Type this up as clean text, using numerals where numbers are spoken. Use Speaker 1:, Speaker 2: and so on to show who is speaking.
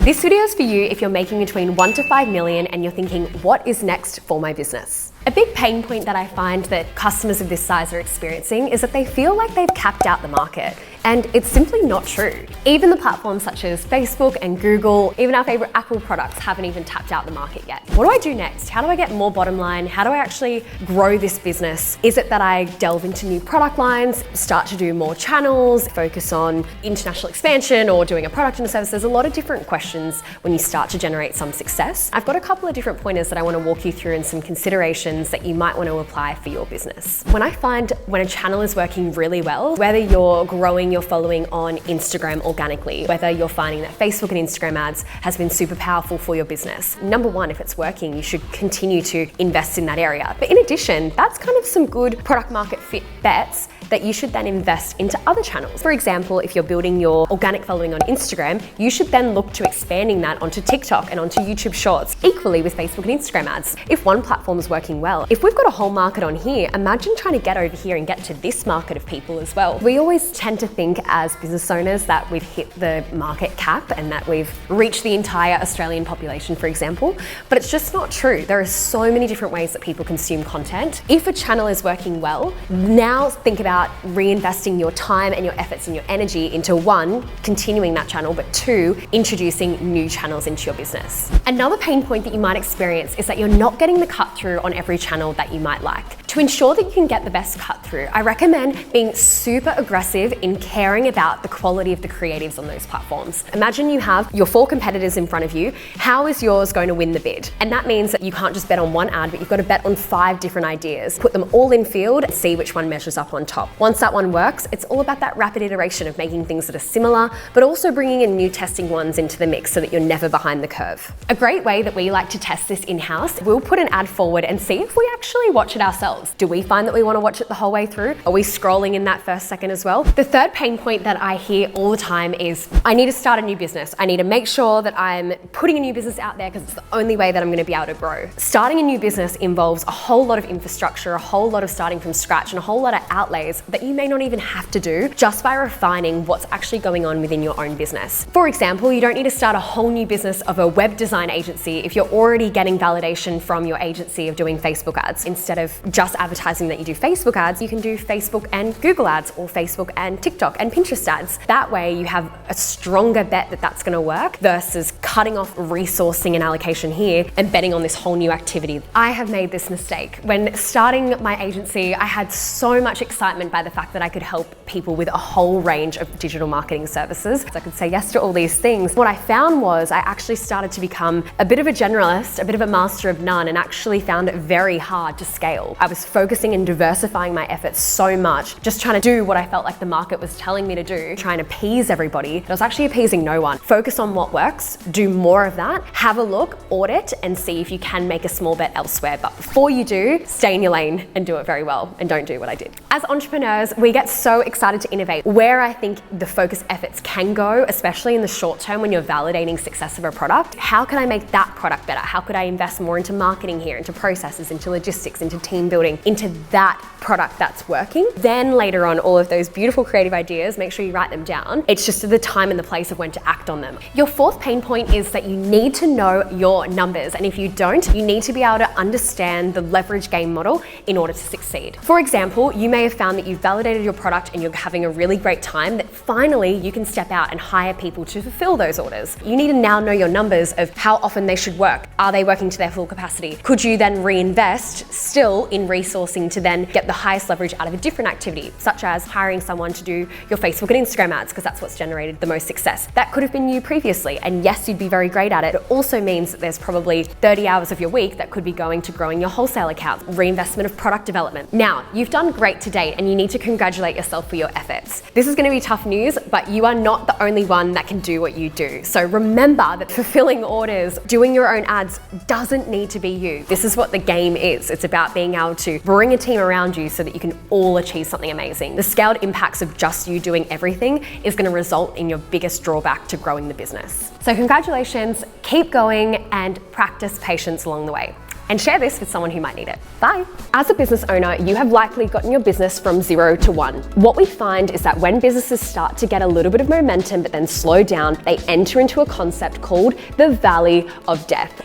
Speaker 1: This video is for you if you're making between 1 to 5 million and you're thinking, what is next for my business? A big pain point that I find that customers of this size are experiencing is that they feel like they've capped out the market. And it's simply not true. Even the platforms such as Facebook and Google, even our favorite Apple products haven't even tapped out the market yet. What do I do next? How do I get more bottom line? How do I actually grow this business? Is it that I delve into new product lines, start to do more channels, focus on international expansion or doing a product and a service? There's a lot of different questions when you start to generate some success. I've got a couple of different pointers that I want to walk you through and some considerations that you might want to apply for your business. When I find when a channel is working really well, whether you're growing your following on Instagram organically, whether you're finding that Facebook and Instagram ads has been super powerful for your business. Number one, if it's working, you should continue to invest in that area. But in addition, that's kind of some good product market fit bets that you should then invest into other channels. For example, if you're building your organic following on Instagram, you should then look to expanding that onto TikTok and onto YouTube Shorts, equally with Facebook and Instagram ads. If one platform is working well, if we've got a whole market on here, imagine trying to get over here and get to this market of people as well. We always tend to think as business owners that we've hit the market cap and that we've reached the entire Australian population, for example, but it's just not true. There are so many different ways that people consume content. If a channel is working well, now think about reinvesting your time and your efforts and your energy into one, continuing that channel, but two, introducing new channels into your business. Another pain point that you might experience is that you're not getting the cut through on every channel that you might like. To ensure that you can get the best cut through, I recommend being super aggressive in caring about the quality of the creatives on those platforms. Imagine you have your 4 competitors in front of you. How is yours going to win the bid? And that means that you can't just bet on one ad, but you've got to bet on 5 different ideas. Put them all in field and see which one measures up on top. Once that one works, it's all about that rapid iteration of making things that are similar, but also bringing in new testing ones into the mix so that you're never behind the curve. A great way that we like to test this in-house, we'll put an ad forward and see if we actually watch it ourselves. Do we find that we want to watch it the whole way through? Are we scrolling in that first second as well? The third pain point that I hear all the time is, I need to start a new business. I need to make sure that I'm putting a new business out there because it's the only way that I'm going to be able to grow. Starting a new business involves a whole lot of infrastructure, a whole lot of starting from scratch, and a whole lot of outlays that you may not even have to do just by refining what's actually going on within your own business. For example, you don't need to start a whole new business of a web design agency if you're already getting validation from your agency of doing Facebook ads. Instead of just advertising that you do Facebook ads, you can do Facebook and Google ads or Facebook and TikTok and Pinterest ads. That way you have a stronger bet that that's going to work versus cutting off resourcing and allocation here and betting on this whole new activity. I have made this mistake. When starting my agency, I had so much excitement by the fact that I could help people with a whole range of digital marketing services. So I could say yes to all these things. What I found was I actually started to become a bit of a generalist, a bit of a master of none, and actually found it very hard to scale. I was focusing and diversifying my efforts so much, just trying to do what I felt like the market was telling me to do, trying to appease everybody. I was actually appeasing no one. Focus on what works, do more of that, have a look, audit, and see if you can make a small bet elsewhere. But before you do, stay in your lane and do it very well, and don't do what I did. As entrepreneurs, we get so excited to innovate. Where I think the focus efforts can go, especially in the short term when you're validating success of a product, how can I make that product better? How could I invest more into marketing here, into processes, into logistics, into team building, into that product that's working? Then later on, all of those beautiful creative ideas, make sure you write them down. It's just the time and the place of when to act on them. Your fourth pain point is that you need to know your numbers. And if you don't, you need to be able to understand the leverage game model in order to succeed. For example, you may have found that you've validated your product and you're having a really great time, that finally you can step out and hire people to fulfill those orders. You need to now know your numbers of how often they should work. Are they working to their full capacity? Could you then reinvest still in resourcing to then get the highest leverage out of a different activity, such as hiring someone to do your Facebook and Instagram ads, because that's what's generated the most success. That could have been you previously, and yes, you'd be very great at it. It also means that there's probably 30 hours of your week that could be going to growing your wholesale account, reinvestment of product development. Now, you've done great to date, and you need to congratulate yourself for your efforts. This is going to be tough news, but you are not the only one that can do what you do. So remember that fulfilling orders, doing your own ads doesn't need to be you. This is what the game is. It's about being able to bring a team around you so that you can all achieve something amazing. The scaled impacts of just you doing everything is going to result in your biggest drawback to growing the business. So congratulations, keep going, and practice patience along the way. and share this with someone who might need it. Bye. As a business owner, you have likely gotten your business from 0 to 1. What we find is that when businesses start to get a little bit of momentum but then slow down, they enter into a concept called the valley of death.